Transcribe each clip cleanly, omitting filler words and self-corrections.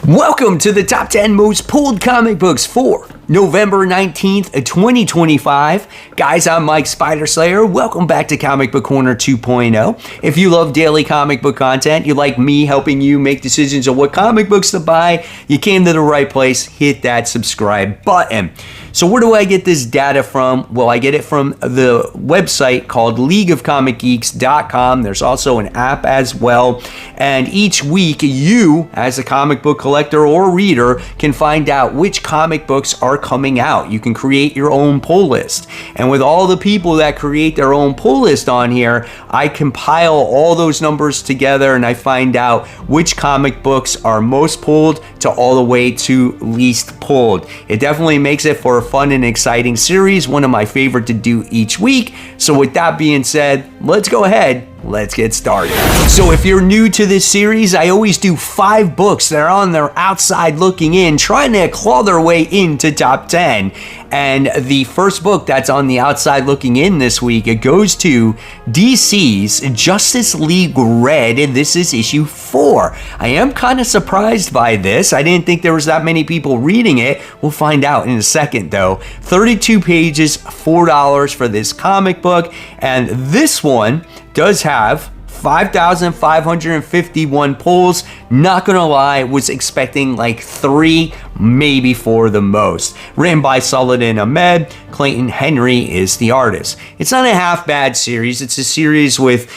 Welcome to the top 10 most pulled comic books for November 19th, 2025. Guys, I'm Mike Spider Slayer. Welcome back to Comic Book Corner 2.0. If you love daily comic book content, you like me helping you make decisions on what comic books to buy, you came to the right place. Hit that subscribe button. So where do I get this data from? Well, I get it from the website called leagueofcomicgeeks.com. There's also an app as well. And each week, you, as a comic book collector or reader, can find out which comic books are coming out. You can create your own pull list. And with all the people that create their own pull list on here, I compile all those numbers together and I find out which comic books are most pulled to all the way to least pulled. It definitely makes it for a fun and exciting series, one of my favorite to do each week. So with that being said, let's go ahead. Let's get started. So if you're new to this series, I always do 5 books that are on their outside looking in, trying to claw their way into top 10. And the first book that's on the outside looking in this week, it goes to DC's Justice League Red, and this is issue 4. I am kind of surprised by this. I didn't think there was that many people reading it. We'll find out in a second though. 32 pages, $4 for this comic book, and this one does have 5,551 pulls. Not gonna lie, was expecting like 3, maybe 4 the most. Written by Saladin Ahmed, Clayton Henry is the artist. It's not a half bad series. It's a series with,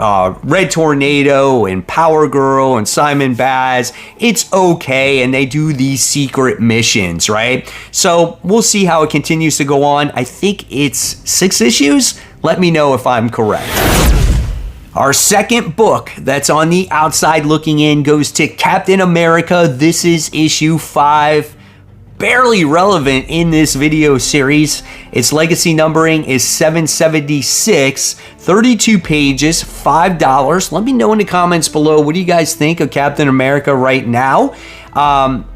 Red Tornado and Power Girl and Simon Baz. It's okay, and they do these secret missions, right? So we'll see how it continues to go on. I think it's 6 issues. Let me know if I'm correct. Our second book that's on the outside looking in goes to Captain America. This is issue 5. Barely relevant in this video series. Its legacy numbering is 776, 32 pages, $5. Let me know in the comments below, what do you guys think of Captain America right now?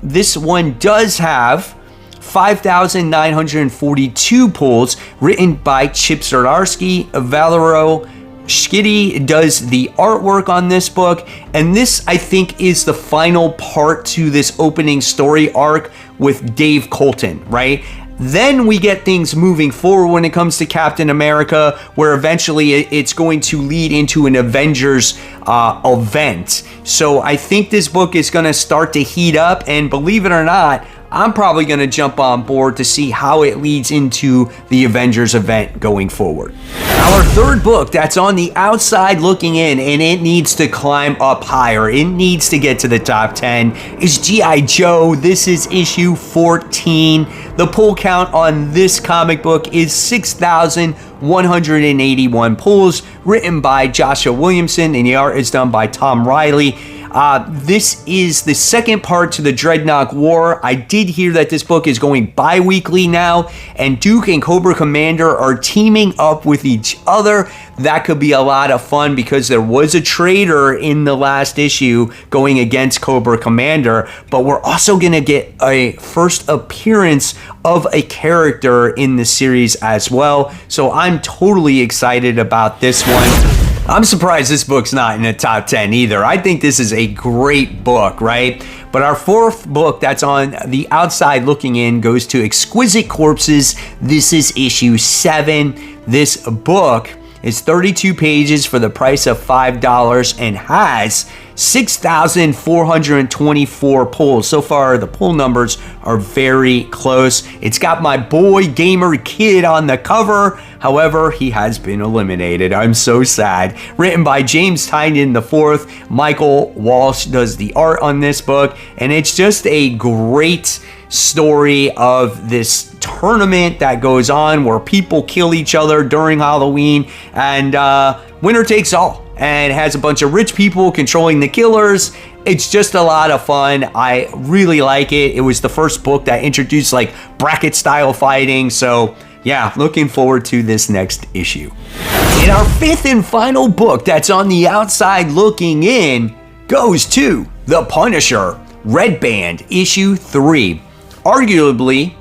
This one does have 5,942 pulls, written by Chip Zdarsky. Valerio Schiti does the artwork on this book, and this, I think, is the final part to this opening story arc with Dave Colton, right? Then we get things moving forward when it comes to Captain America, where eventually it's going to lead into an Avengers event. So I think this book is going to start to heat up, and believe it or not, I'm probably going to jump on board to see how it leads into the Avengers event going forward. Our third book that's on the outside looking in, and it needs to climb up higher, it needs to get to the top 10, is G.I. Joe. This is issue 14. The pull count on this comic book is 6,181 pulls, written by Joshua Williamson, and the art is done by Tom Riley. This is the second part to the Dreadnought War. I did hear that this book is going bi-weekly now, and Duke and Cobra Commander are teaming up with each other. That could be a lot of fun because there was a traitor in the last issue going against Cobra Commander, but we're also going to get a first appearance of a character in the series as well. So I'm totally excited about this one. I'm surprised this book's not in the top 10 either. I think this is a great book, right? But our fourth book that's on the outside looking in goes to Exquisite Corpses. This is issue 7. This book is 32 pages for the price of $5 and has 6,424 pulls. So far, the pull numbers are very close. It's got my boy Gamer Kid on the cover. However, he has been eliminated. I'm so sad. Written by James Tynion IV. Michael Walsh does the art on this book, and it's just a great story of this tournament that goes on where people kill each other during Halloween, and winner takes all. And it has a bunch of rich people controlling the killers. It's just a lot of fun. I really like it. It was the first book that introduced like bracket style fighting. So yeah, looking forward to this next issue. And our fifth and final book that's on the outside looking in goes to The Punisher, Red Band, issue 3. Arguably,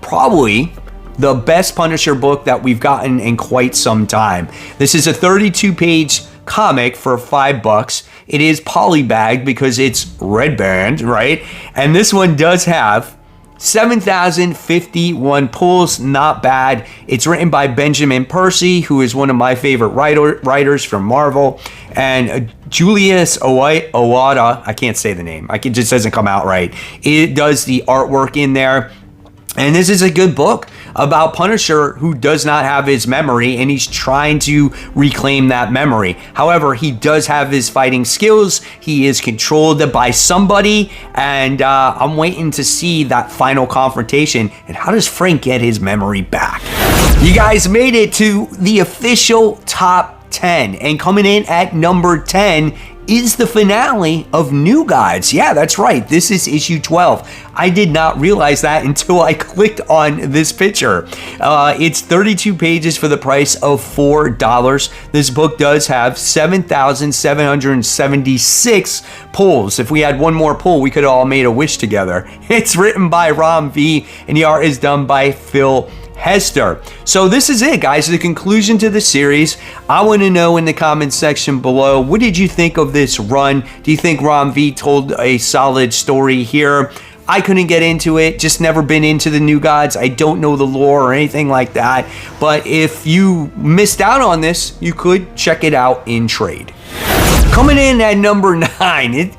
probably the best Punisher book that we've gotten in quite some time. This is a 32-page comic for $5. it is polybagged because it's red band, right? And this one does have 7,051 pulls, not bad. It's written by Benjamin Percy, who is one of my favorite writers from Marvel, and Julius Owada, I can't say the name, it just doesn't come out right. It does the artwork in there. And this is a good book about Punisher, who does not have his memory, and he's trying to reclaim that memory. However, he does have his fighting skills. He is controlled by somebody, and I'm waiting to see that final confrontation. And how does Frank get his memory back? You guys made it to the official top 10, and coming in at number 10 is the finale of New Gods. Yeah, that's right. This is issue 12. I did not realize that until I clicked on this picture. It's 32 pages for the price of $4. This book does have 7,776 pulls. If we had one more pull, we could have all made a wish together. It's written by Ram V, and the art is done by Phil Hester. So this is it, guys, the conclusion to the series. I want to know in the comments section below, what did you think of this run? Do you think Ram V told a solid story here? I couldn't get into it, just never been into the New Gods. I don't know the lore or anything like that. But if you missed out on this, you could check it out in trade. Coming in at number 9,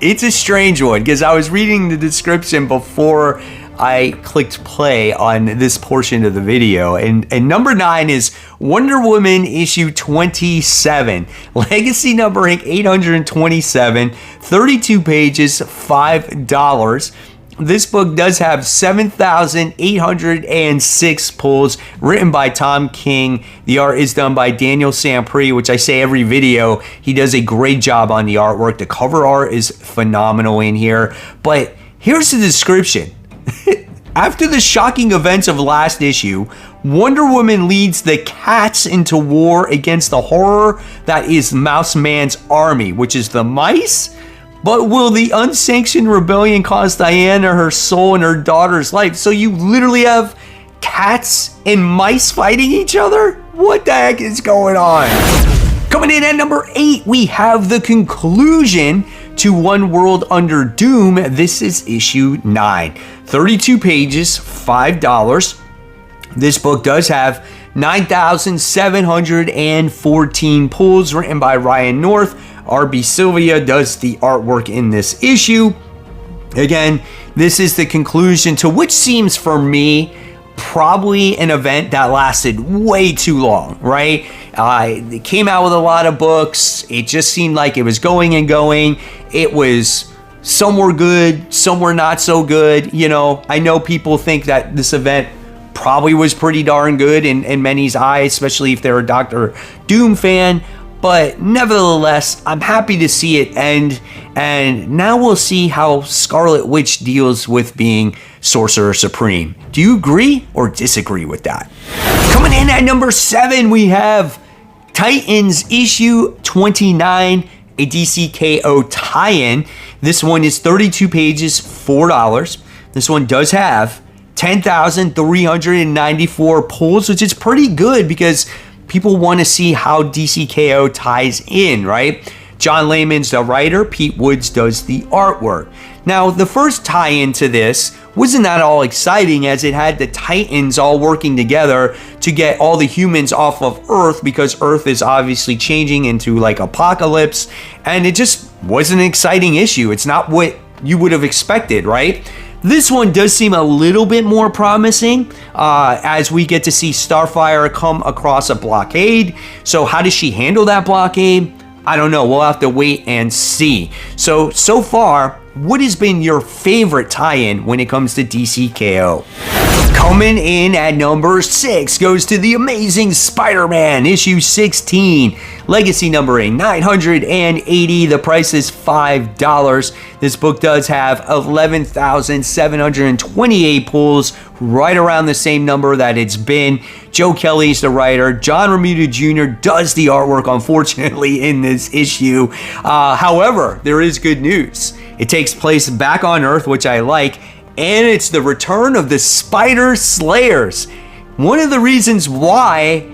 it's a strange one because I was reading the description before I clicked play on this portion of the video, and number 9 is Wonder Woman issue 27, legacy numbering 827, 32 pages, $5. This book does have 7,806 pulls, written by Tom King. The art is done by Daniel Sampre, which I say every video. He does a great job on the artwork. The cover art is phenomenal in here, but here's the description. After the shocking events of last issue, Wonder Woman leads the cats into war against the horror that is Mouse Man's army, which is the mice. But will the unsanctioned rebellion cost Diana her soul and her daughter's life? So you literally have cats and mice fighting each other? What the heck is going on? Coming in at number 8, we have the conclusion to One World Under Doom. This is issue 9. 32 pages, $5. This book does have 9,714 pulls, written by Ryan North. R.B. Sylvia does the artwork in this issue. Again, this is the conclusion to which seems for me probably an event that lasted way too long, right? It came out with a lot of books. It just seemed like it was going and going. It was, some were good, some were not so good. You know, I know people think that this event probably was pretty darn good in many's eyes, especially if they're a Doctor Doom fan. But nevertheless, I'm happy to see it end. And now we'll see how Scarlet Witch deals with being Sorcerer Supreme. Do you agree or disagree with that? Coming in at number 7, we have Titans issue 29, a DCKO tie-in. This one is 32 pages, $4. This one does have 10,394 pulls, which is pretty good because people want to see how DCKO ties in, right? John Layman's the writer, Pete Woods does the artwork. Now, the first tie-in to this wasn't that all exciting, as it had the Titans all working together to get all the humans off of Earth, because Earth is obviously changing into like apocalypse, and it just wasn't an exciting issue. It's not what you would have expected, right? This one does seem a little bit more promising as we get to see Starfire come across a blockade. So how does she handle that blockade? I don't know. We'll have to wait and see. So far, what has been your favorite tie-in when it comes to DCKO? Coming in at number 6 goes to The Amazing Spider-Man, issue 16. Legacy numbering 980. The price is $5. This book does have 11,728 pulls, right around the same number that it's been. Joe Kelly's the writer. John Romita Jr. does the artwork, unfortunately, in this issue. However, there is good news. It takes place back on Earth, which I like, and it's the return of the Spider Slayers. One of the reasons why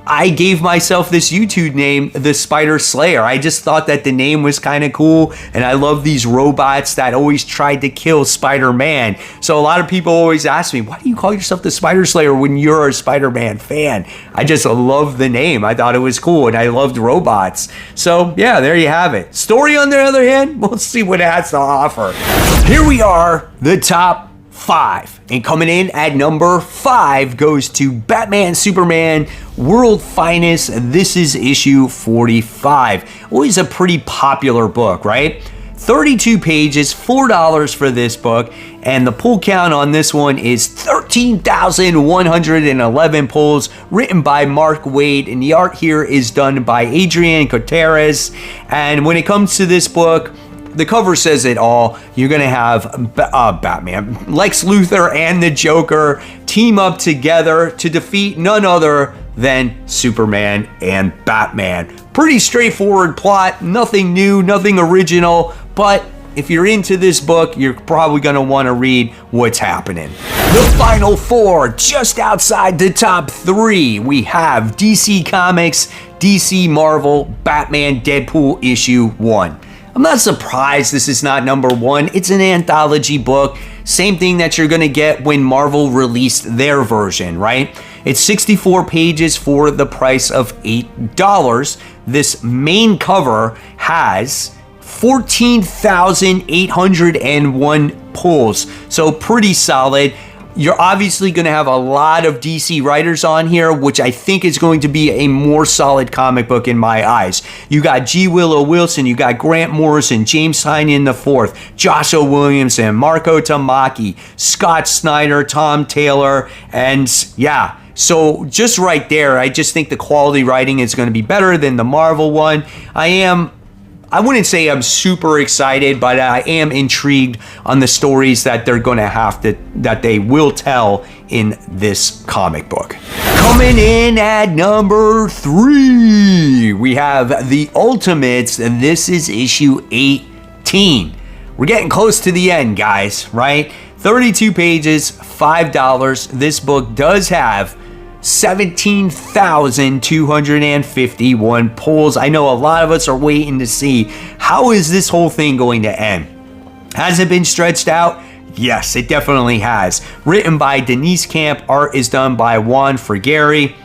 I gave myself this YouTube name, The Spider Slayer. I just thought that the name was kind of cool, and I love these robots that always tried to kill Spider-Man. So a lot of people always ask me, why do you call yourself The Spider Slayer when you're a Spider-Man fan? I just love the name. I thought it was cool, and I loved robots. So yeah, there you have it. Story, on the other hand, we'll see what it has to offer. Here we are, the top 5. And coming in at number 5 goes to Batman Superman World Finest. This is issue 45. Always a pretty popular book, right? 32 pages, $4 for this book, and the pull count on this one is 13,111 pulls, written by Mark Waid, and the art here is done by Adrian Gutierrez. And when it comes to this book, the cover says it all. You're going to have Batman, Lex Luthor, and the Joker team up together to defeat none other than Superman and Batman. Pretty straightforward plot, nothing new, nothing original, but if you're into this book, you're probably going to want to read what's happening. The final 4, just outside the top 3, we have DC Comics, DC Marvel, Batman Deadpool issue 1. I'm not surprised this is not number 1. It's an anthology book. Same thing that you're going to get when Marvel released their version, right? It's 64 pages for the price of $8. This main cover has 14,801 pulls, so pretty solid. You're obviously going to have a lot of DC writers on here, which I think is going to be a more solid comic book in my eyes. You got G. Willow Wilson, you got Grant Morrison, James Tynion IV, Joshua Williamson, Marco Tamaki, Scott Snyder, Tom Taylor, and yeah. So just right there, I just think the quality writing is going to be better than the Marvel one. I wouldn't say I'm super excited, but I am intrigued on the stories that they're going to that they will tell in this comic book. Coming in at number 3, we have The Ultimates, and this is issue 18. We're getting close to the end, guys, right? 32 pages, $5. This book does have 17,251 pulls. I know a lot of us are waiting to see how is this whole thing going to end. Has it been stretched out? Yes, it definitely has. Written by Denise Camp, art is done by Juan Frigeri.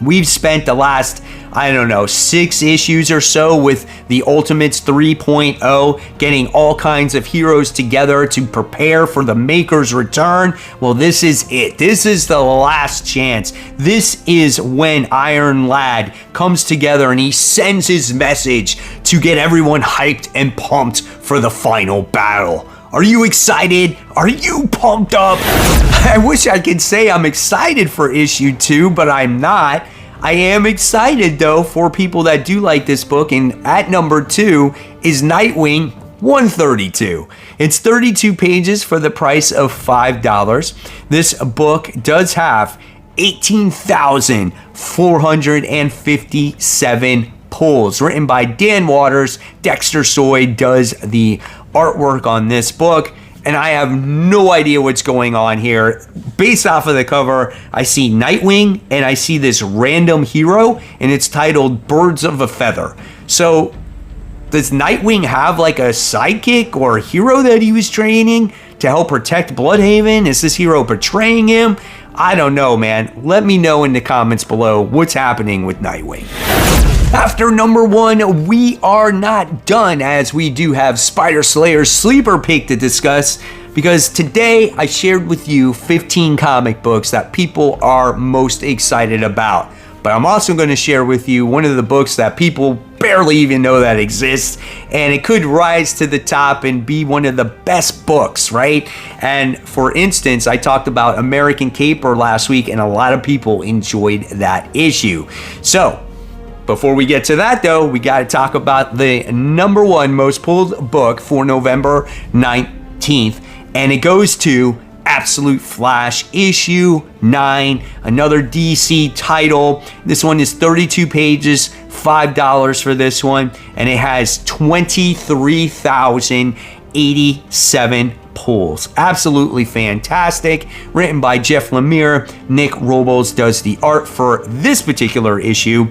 We've spent the last, 6 issues or so with the Ultimates 3.0, getting all kinds of heroes together to prepare for the Maker's return. Well, this is it. This is the last chance. This is when Iron Lad comes together and he sends his message to get everyone hyped and pumped for the final battle. Are you excited? Are you pumped up? I wish I could say I'm excited for issue 2, but I'm not. I am excited, though, for people that do like this book, and at number 2 is Nightwing 132. It's 32 pages for the price of $5. This book does have 18,457 pulls, written by Dan Waters. Dexter Soy does the artwork on this book, and I have no idea what's going on here. Based off of the cover, I see Nightwing and I see this random hero, and it's titled Birds of a Feather. So does Nightwing have like a sidekick or a hero that he was training to help protect Bloodhaven? Is this hero betraying him? I don't know, man. Let me know in the comments below what's happening with Nightwing. After number 1, we are not done, as we do have Spider Slayer's sleeper pick to discuss, because today I shared with you 15 comic books that people are most excited about. But I'm also going to share with you one of the books that people barely even know that exists, and it could rise to the top and be one of the best books, right? And for instance, I talked about American Caper last week, and a lot of people enjoyed that issue. So before we get to that, though, we got to talk about the number 1 most pulled book for November 19th, and it goes to Absolute Flash issue 9, another DC title. This one is 32 pages, $5 for this one, and it has 23,087 pulls. Absolutely fantastic. Written by Jeff Lemire. Nick Robles does the art for this particular issue.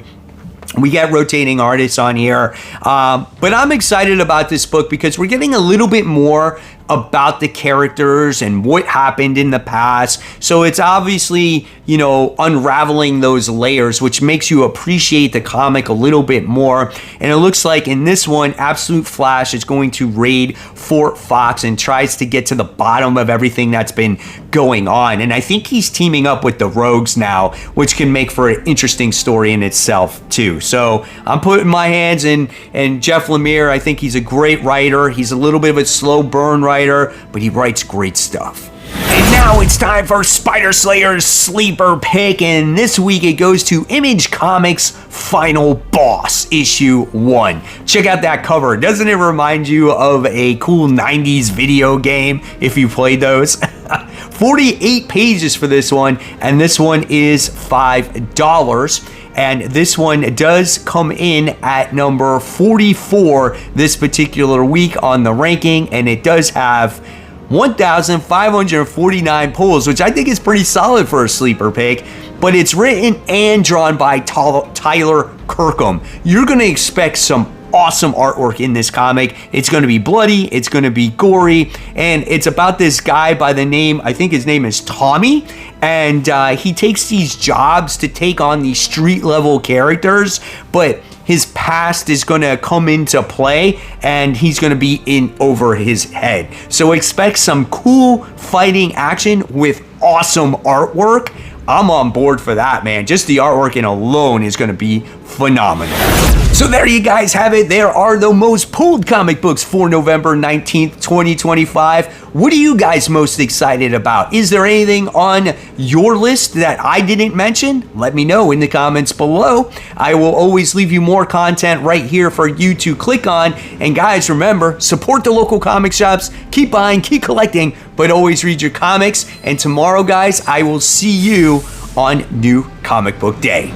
We get rotating artists on here, but I'm excited about this book because we're getting a little bit more about the characters and what happened in the past. So it's obviously, you know, unraveling those layers, which makes you appreciate the comic a little bit more. And it looks like in this one, Absolute Flash is going to raid Fort Fox and tries to get to the bottom of everything that's been going on. And I think he's teaming up with the Rogues now, which can make for an interesting story in itself too. So I'm putting my hands in Jeff Lemire. I think he's a great writer. He's a little bit of a slow burn writer, but he writes great stuff. And now it's time for Spider Slayer's sleeper pick, and this week it goes to Image Comics' Final Boss, issue 1. Check out that cover. Doesn't it remind you of a cool 90s video game if you played those? 48 pages for this one, and this one is $5. And this one does come in at number 44 this particular week on the ranking, and it does have 1,549 pulls, which I think is pretty solid for a sleeper pick. But it's written and drawn by Tyler Kirkham. You're going to expect some awesome artwork in this comic. It's going to be bloody, it's going to be gory, and it's about this guy by the name, I think his name is Tommy, and he takes these jobs to take on these street level characters, but his past is going to come into play and he's going to be in over his head. So expect some cool fighting action with awesome artwork. I'm on board for that, man. Just the artwork in alone is going to be phenomenal. So there you guys have it. There are the most pulled comic books for November 19th, 2025. What are you guys most excited about? Is there anything on your list that I didn't mention? Let me know in the comments below. I will always leave you more content right here for you to click on. And guys, remember, support the local comic shops. Keep buying, keep collecting, but always read your comics. And tomorrow, guys, I will see you on New Comic Book Day.